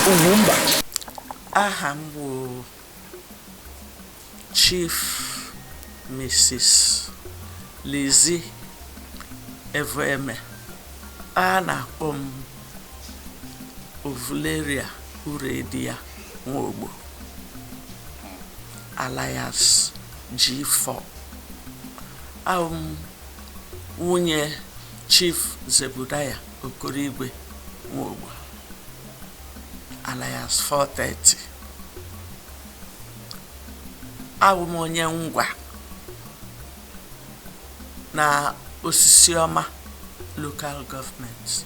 Ugwumba. Aha m bụ Chief Mrs. Lizzie Eveme. A na-akpọ m Ovuleria Uredia Nwogbo alias G4. Abụ m nwunye Chief Zebudaya Okorigwe Nwogbo alias 430. Abụ m onye Ngwa na Osisioma local government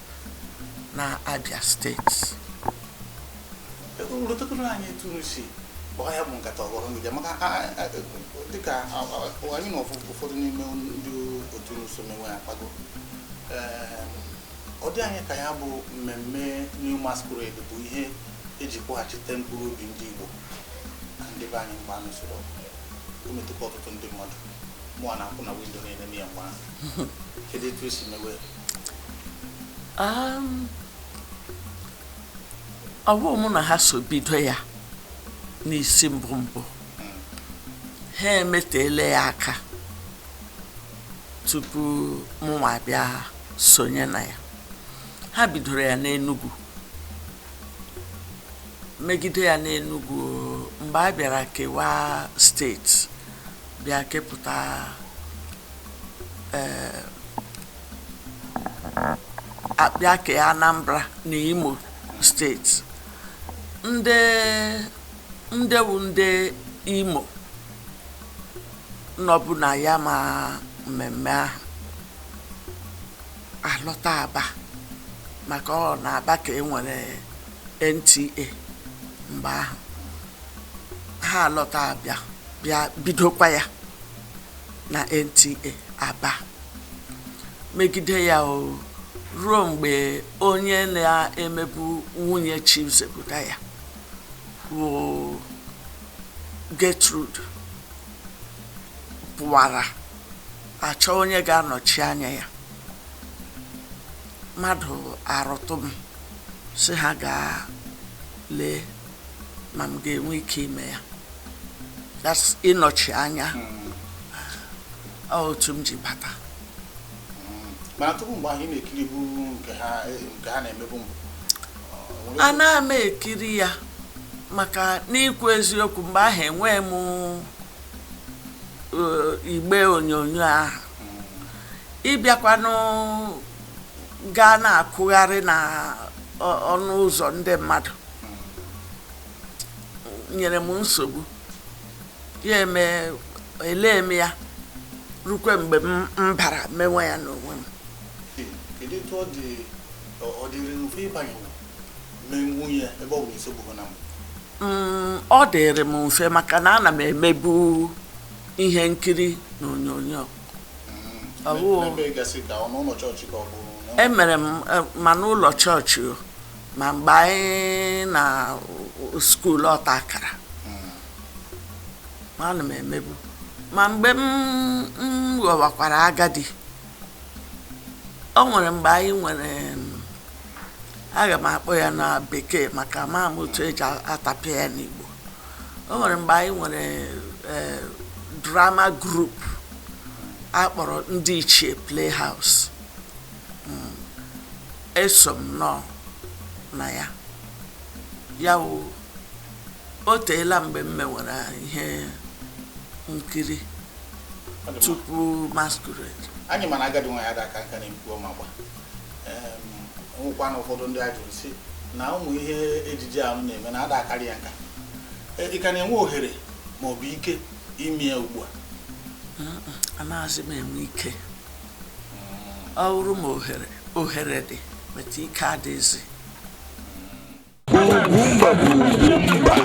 na Abia State. Anyị Tunisi bụ ya bụ nkata ọgbọrọ ngija maka dịka anyị na ụfọdụ n'ime ndị otu nso mewe akpago ọ dị anyị ka ya bụ mmemme New Masquerade bụ ihe eji kwụghachite mkpụrụ obi ndị Igbo na ndị be anyị mgbe anyị soro o metụkwa ọtụtụ ndị mmadụ mụọ na-akwụ na windo na-enene ya mgbe ahụ kedu etu esi mewe ọ bụ mụ na ha so bido ya n'isi mbụ ha emetele ya aka tupu mụnwa bịa sonye na ya. Ha bidoro ya n'Enugu, megide ya n'Enugu mgbe a bịara kewaa steeti bịa kepụta bịa kee Anambra na Imo steeti. Ndị Imo nọbụ na ya ma mmemme ahụ alọta Aba maka ọ na-Aba ka e nwere NTA mgbe ahụ. Ha alọta bịa bidokwa ya na NTA Aba megide ya ruo mgbe onye na-emebu nwunye Chief Zebudaya bụ Gertrude pụwara achọ onye ga-anọchi anya ya. Mmadụ arụtụ m si ha gaa lee ma m ga-enwe ike ime ya. That's ịnọchi anya otu m ji bata. Mana tupu mgbe ahụ ị na-ekiri bụ nke ha na-emebu mbụ ana m ekiri ya maka n'ikwu eziokwu mgbe ahụ enwee m igbe onyonyo ahụ ịbịakwanụ gaa na-akụgharị na ọnụ ụzọ ndị mmadụ nyere m nsogbu ya ele m ya rukwe mgbe m bara menwe ya n'onwe m. Kedu etu ọ dịrị mfe ịbanye mee nwunye ebe ọ bụ nsogbu na mbụ? Ọ dịrị m mfe maka na ana m emebu ihe nkiri na onyonyo. Emere m ma n'ụlọ chọọchị ma mgbe anyị na skuul ọta akara ma ana m emebu. Ma mgbe m ghọwakwara agadi o nwere mgbe anyị nwere aga m akpọ ya na bekee maka ma m otu eji atapịa ya n'Igbo. O nwere mgbe anyị nwere drama group akpọrọ Ndị Ichie Playhouse. Eso m nọ na ya o teela mgbe m mewara ihe nkiri tupu Masquerade. Anyị mana agadi nwa ya aka nka na-ekwu ma gba nwekwa na ụfọdụ ndị ajụrụ si na ụmụ ihe ejije ahụ na-eme na ada akarị ya nka ị ka na-enwe ohere ma ọ bụ ike ime ya ugbu a? Anaghịzi m enwe ike. Ọ bụrụ ma ohere dị meta ike adịghịzi.